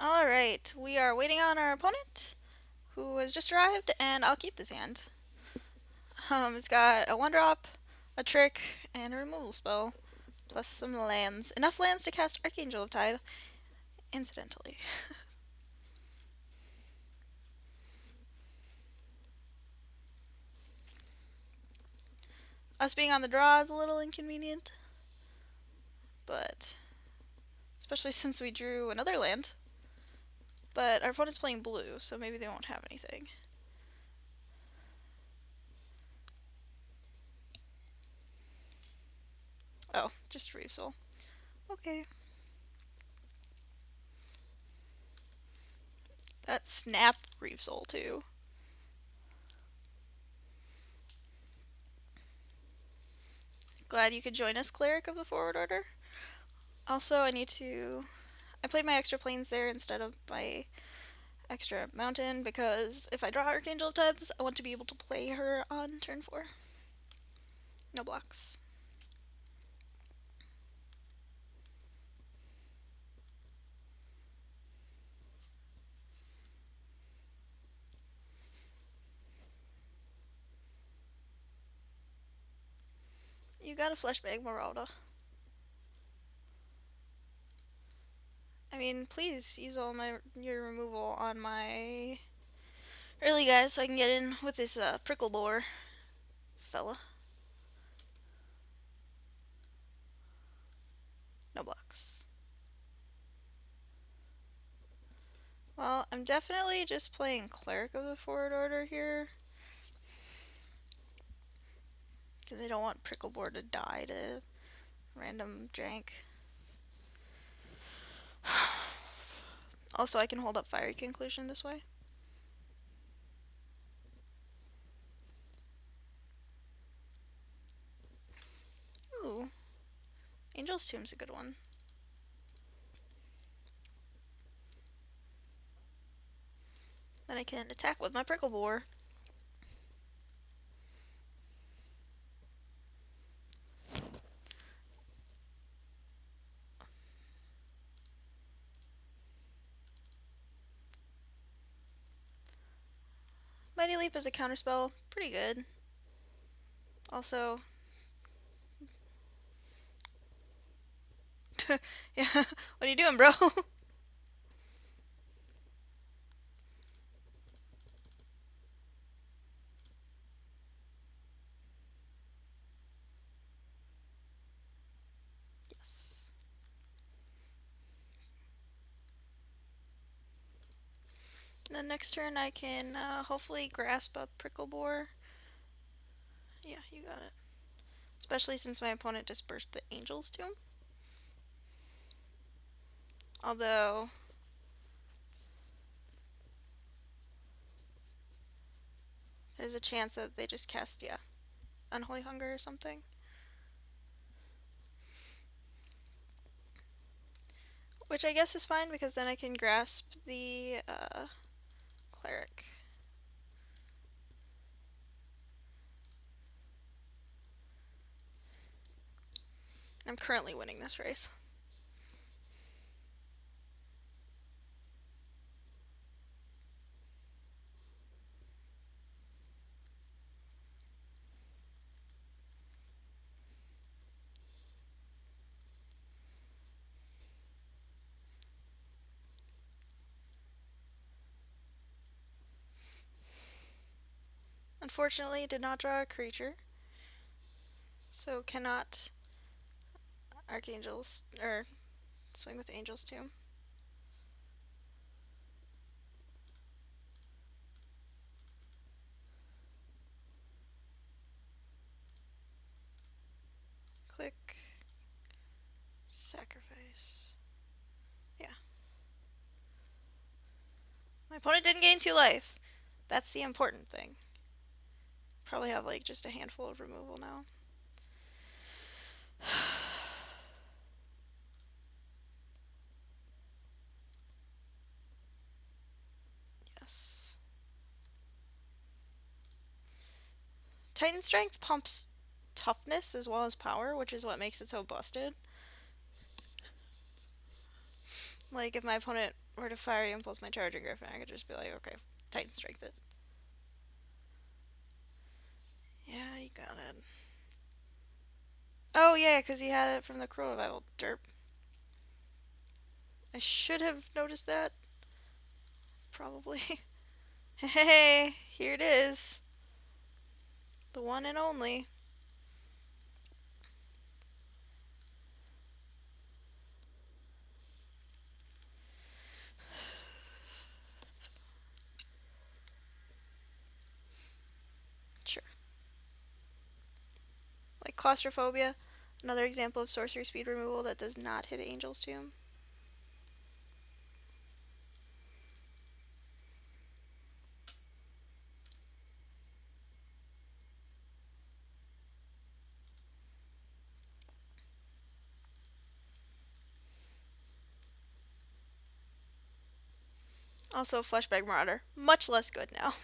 Alright, we are waiting on our opponent, who has just arrived, and I'll keep this hand. It's got a 1-drop, a trick, and a removal spell, plus some lands. Enough lands to cast Archangel of Tithe, incidentally. Us being on the draw is a little inconvenient, but especially since we drew another land. But our opponent's playing blue, so maybe they won't have anything. Oh, just Reefsel. Okay. That Snap Reefsel, too. Glad you could join us, Cleric of the Forward Order. Also, I played my extra planes there instead of my extra mountain because if I draw Archangel of Tithes, I want to be able to play her on turn 4. No blocks. You got a Fleshbag Marauder. I mean, please use all your removal on my early guys so I can get in with this prickle boar fella. No blocks. Well, I'm definitely just playing Cleric of the Forward Order here. Because I don't want prickle boar to die to random jank. Also, I can hold up Fiery Conclusion this way. Ooh. Angel's Tomb's a good one. Then I can attack with my prickle boar. Mighty Leap is a counterspell. Pretty good. Also, yeah, what are you doing, bro? Yes. And then next turn I can hopefully grasp a prickle boar. Yeah, you got it. Especially since my opponent dispersed the Angel's Tomb. Although, there's a chance that they just cast, yeah, Unholy Hunger or something. Which I guess is fine because then I can grasp the Cleric. I'm currently winning this race. Unfortunately, did not draw a creature, so cannot Archangels or swing with Angel's Tomb. Click. Sacrifice. Yeah. My opponent didn't gain 2 life. That's the important thing. Probably have like just a handful of removal now. Yes. Titan Strength pumps toughness as well as power, which is what makes it so busted. Like, if my opponent were to fire impulse my Charging Griffin, I could just be like, okay, Titan Strength it. Yeah, you got it. Oh, yeah, because he had it from the Chronovival. Derp. I should have noticed that. Probably. Hey, here it is. The one and only. Sure. Like Claustrophobia. Another example of sorcery speed removal that does not hit Angel's Tomb. Also, Fleshbag Marauder. Much less good now.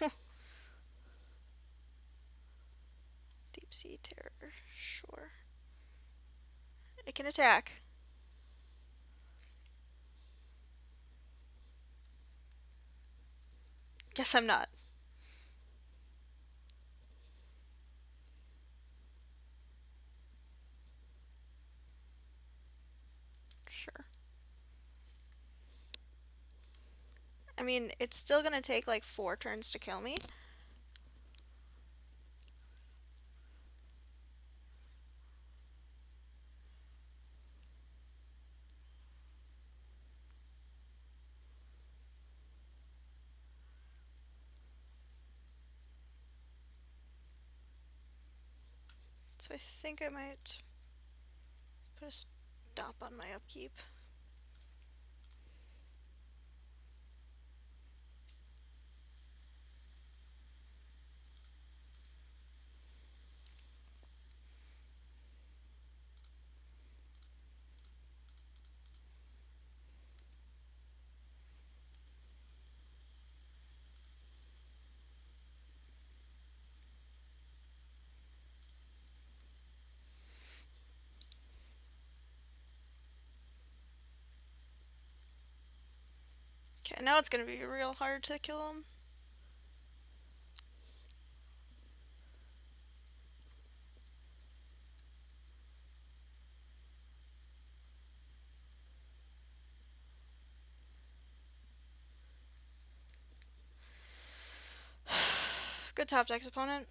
Deep Sea Terror. Sure. It can attack. Guess I'm not. Sure. I mean, it's still gonna take like 4 turns to kill me. So I think I might put a stop on my upkeep. Okay, now it's gonna be real hard to kill him. Good top decks opponent.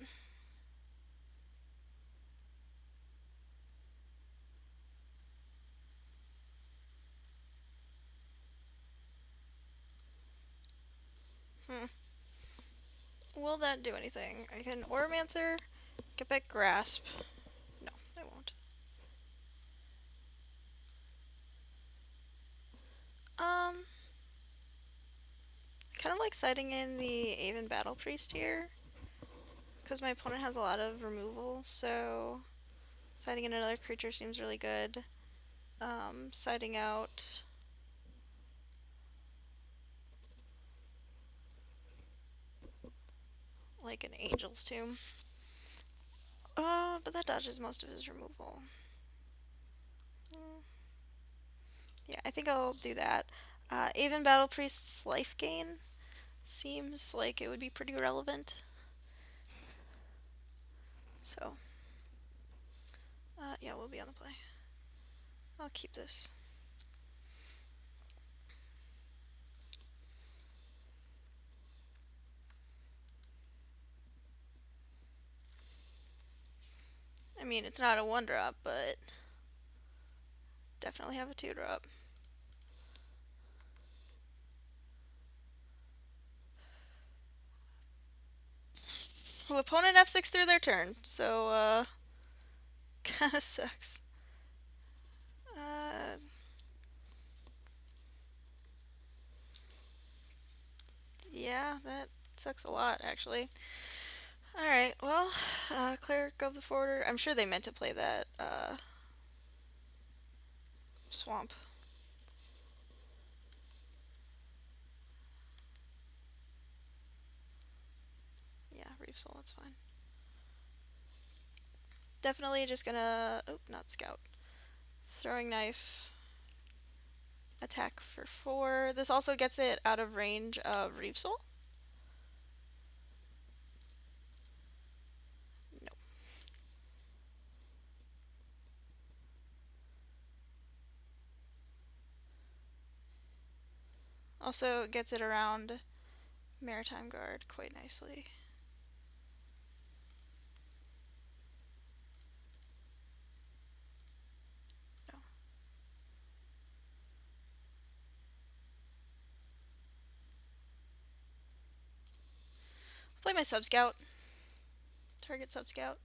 Hmm. Will that do anything? I can Oromancer, get back Grasp. No, I won't. Kind of like siding in the Aven Battle Priest here, because my opponent has a lot of removal, so siding in another creature seems really good. Siding out like an Angel's Tomb. But that dodges most of his removal. Yeah, I think I'll do that. Aven Battle Priest's life gain seems like it would be pretty relevant. So, yeah, we'll be on the play. I'll keep this. I mean, it's not a 1-drop, but definitely have a 2-drop. Well, opponent F6 through their turn, so, kinda sucks. Yeah, that sucks a lot, actually. Alright, well, Cleric of the Forwarder. I'm sure they meant to play that, Swamp. Yeah, Reef Soul, that's fine. Definitely just gonna... Oh, not Scout. Throwing Knife. Attack for 4. This also gets it out of range of Reeve Soul. Nope. Also gets it around Maritime Guard quite nicely. No. Play my Sub Scout. Target Sub Scout.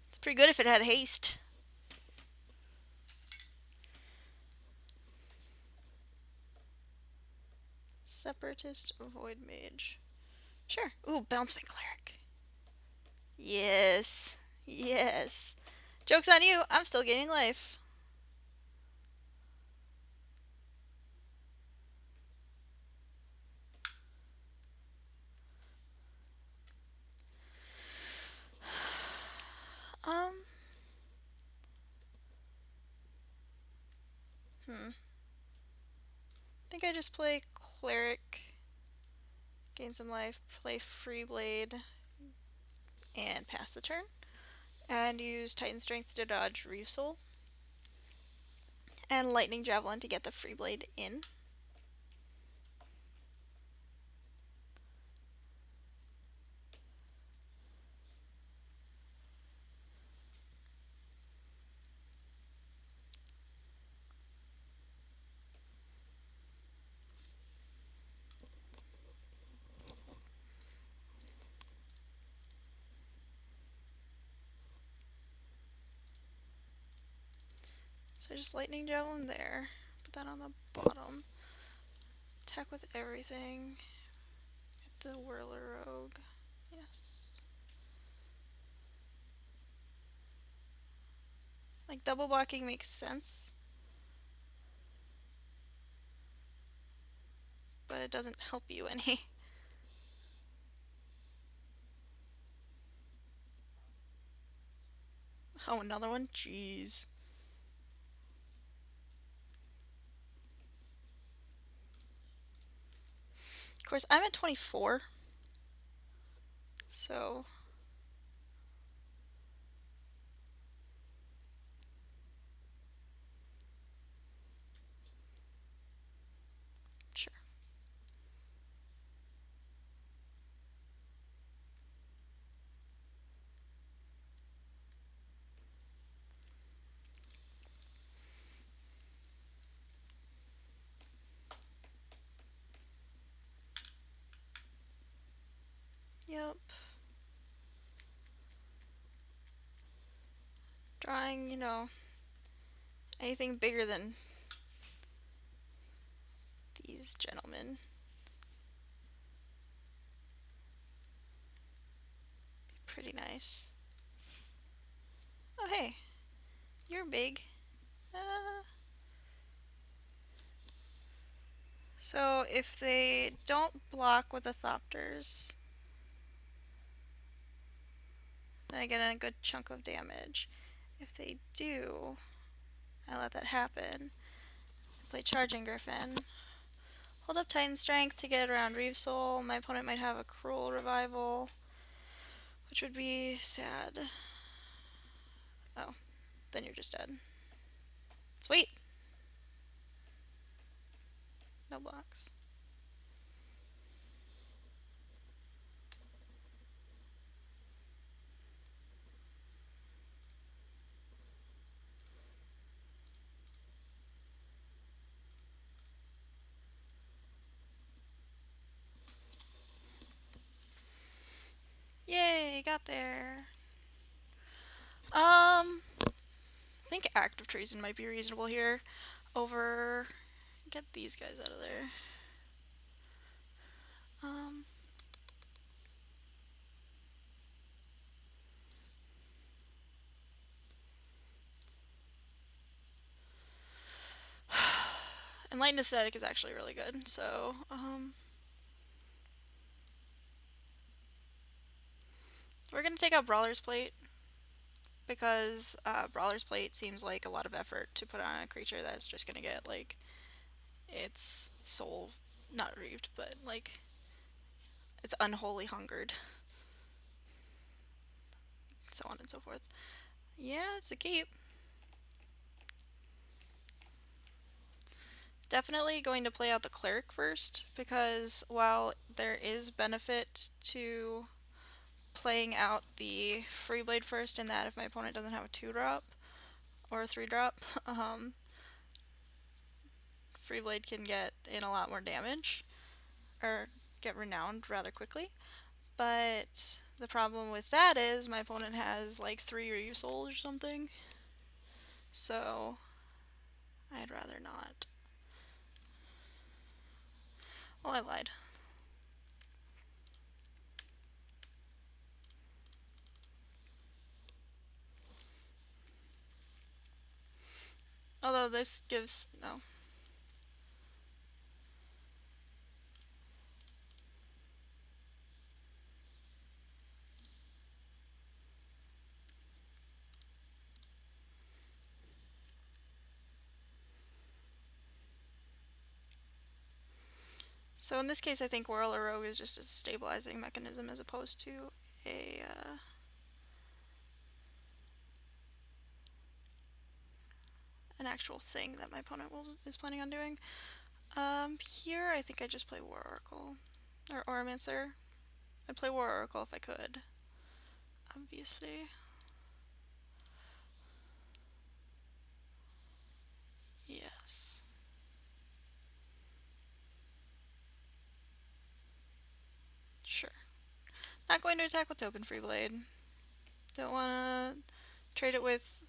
It's pretty good if it had haste. Separatist Void Mage. Sure. Ooh, Bounce my Cleric. Yes. Yes. Joke's on you. I'm still gaining life. Um. I think I just play Cleric, gain some life, play Free Blade, and pass the turn. And use Titan Strength to dodge Reeve Soul. And Lightning Javelin to get the Free Blade in. So just Lightning Javelin there. Put that on the bottom. Attack with everything. Hit the Whirler Rogue. Yes. Like, double blocking makes sense. But it doesn't help you any. Oh, another one? Jeez. Of course, I'm at 24. So... sure. Yep. Drawing, you know, anything bigger than these gentlemen. Be pretty nice. Oh, hey. You're big. So if they don't block with the Thopters, then I get a good chunk of damage. If they do, I let that happen. I play Charging Griffin. Hold up Titan Strength to get around Reeve Soul. My opponent might have a Cruel Revival, which would be sad. Oh, then you're just dead. Sweet! No blocks. Yay, got there. I think Active Treason might be reasonable here. Over... get these guys out of there. Enlightened Aesthetic is actually really good, so, we're gonna take out Brawler's Plate. because Brawler's Plate seems like a lot of effort to put on a creature that's just gonna get like its soul not reaped, but like it's unholy hungered, so on and so forth. Yeah, it's a keep. Definitely going to play out the cleric first, because while there is benefit to playing out the free blade first, in that if my opponent doesn't have a 2-drop or a 3-drop, free blade can get in a lot more damage, or get renowned rather quickly. But the problem with that is my opponent has like 3 reusals or something, so I'd rather not. Well, I lied. Although this gives... no. So in this case, I think Whirl or Rogue is just a stabilizing mechanism as opposed to a an actual thing that my opponent is planning on doing. Here I think I just play War Oracle or Oromancer. I'd play War Oracle if I could, obviously. Yes. Sure. Not going to attack with Open Free Blade. Don't want to trade it with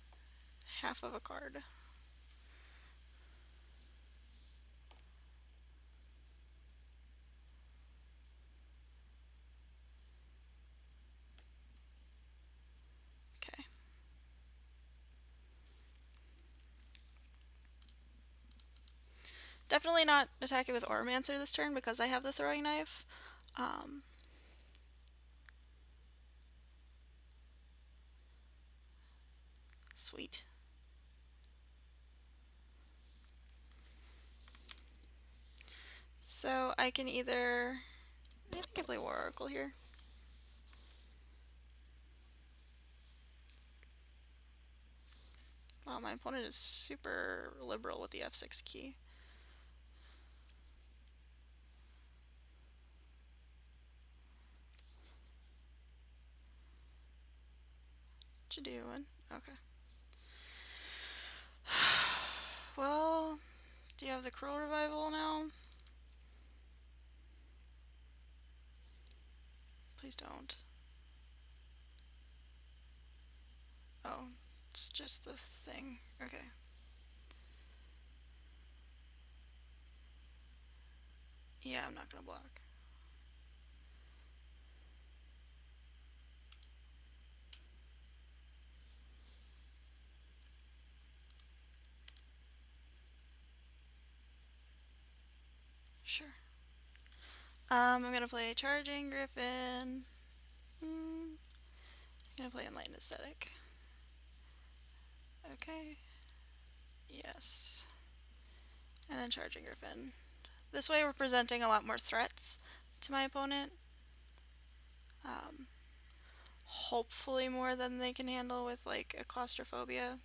half of a card. Okay. Definitely not attacking with Oromancer this turn because I have the throwing knife. Sweet. So I can either... I think I play War Oracle here. Wow, my opponent is super liberal with the F6 key. What you doing? Okay. Well, do you have the Cruel Revival now? Please don't. Oh, it's just the thing. Okay. Yeah, I'm not gonna block. Sure. I'm gonna play Charging Griffin. I'm gonna play Enlightened Aesthetic. Okay. Yes. And then Charging Griffin. This way we're presenting a lot more threats to my opponent. Hopefully more than they can handle with like a claustrophobia.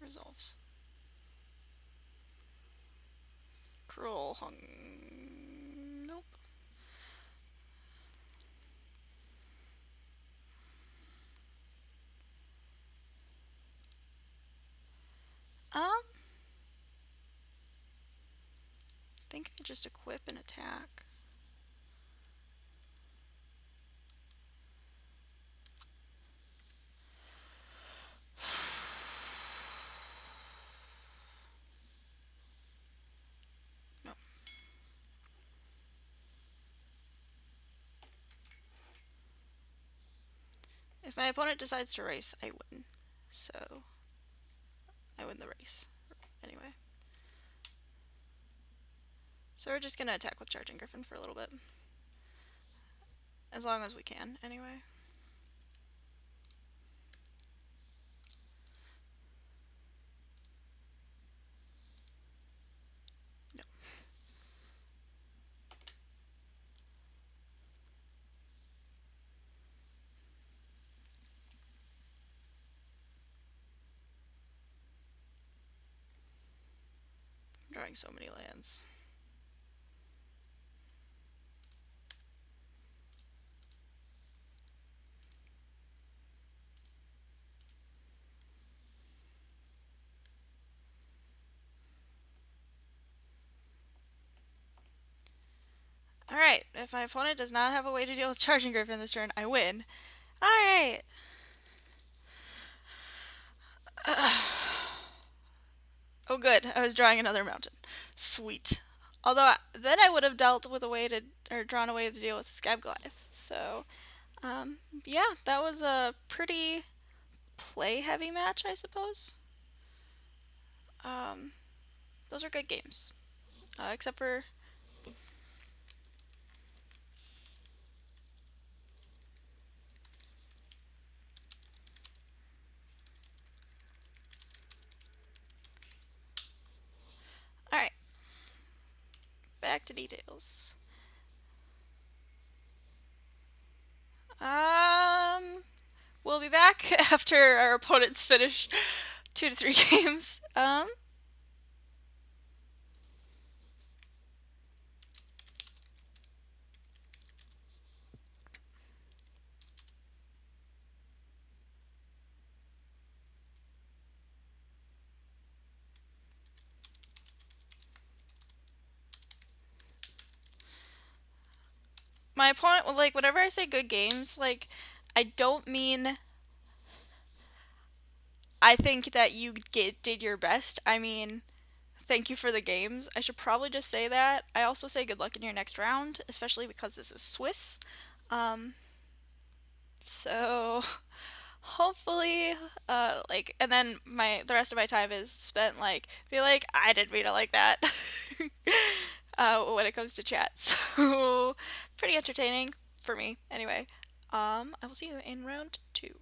Resolves. Cruel hung. Nope. I think I just equip and attack. No. If my opponent decides to race, I win. So I win the race. Anyway. So we're just gonna attack with Charging Griffin for a little bit. As long as we can, anyway. drawing so many lands. Alright, if my opponent does not have a way to deal with Charging Griffin this turn, I win. Alright. Oh good, I was drawing another mountain. Sweet. Although then I would have dealt with a way to, or drawn a way to deal with Scab Goliath. So, yeah, that was a pretty play-heavy match, I suppose. Those are good games. Except for... Alright. Back to details. We'll be back after our opponents finish 2 to 3 games. My opponent, like, whenever I say good games, like, I don't mean I think that you did your best. I mean, thank you for the games. I should probably just say that. I also say good luck in your next round, especially because this is Swiss. So hopefully, like, and then the rest of my time is spent like feel like I didn't mean it like that. When it comes to chat, so pretty entertaining for me. Anyway, I will see you in round 2.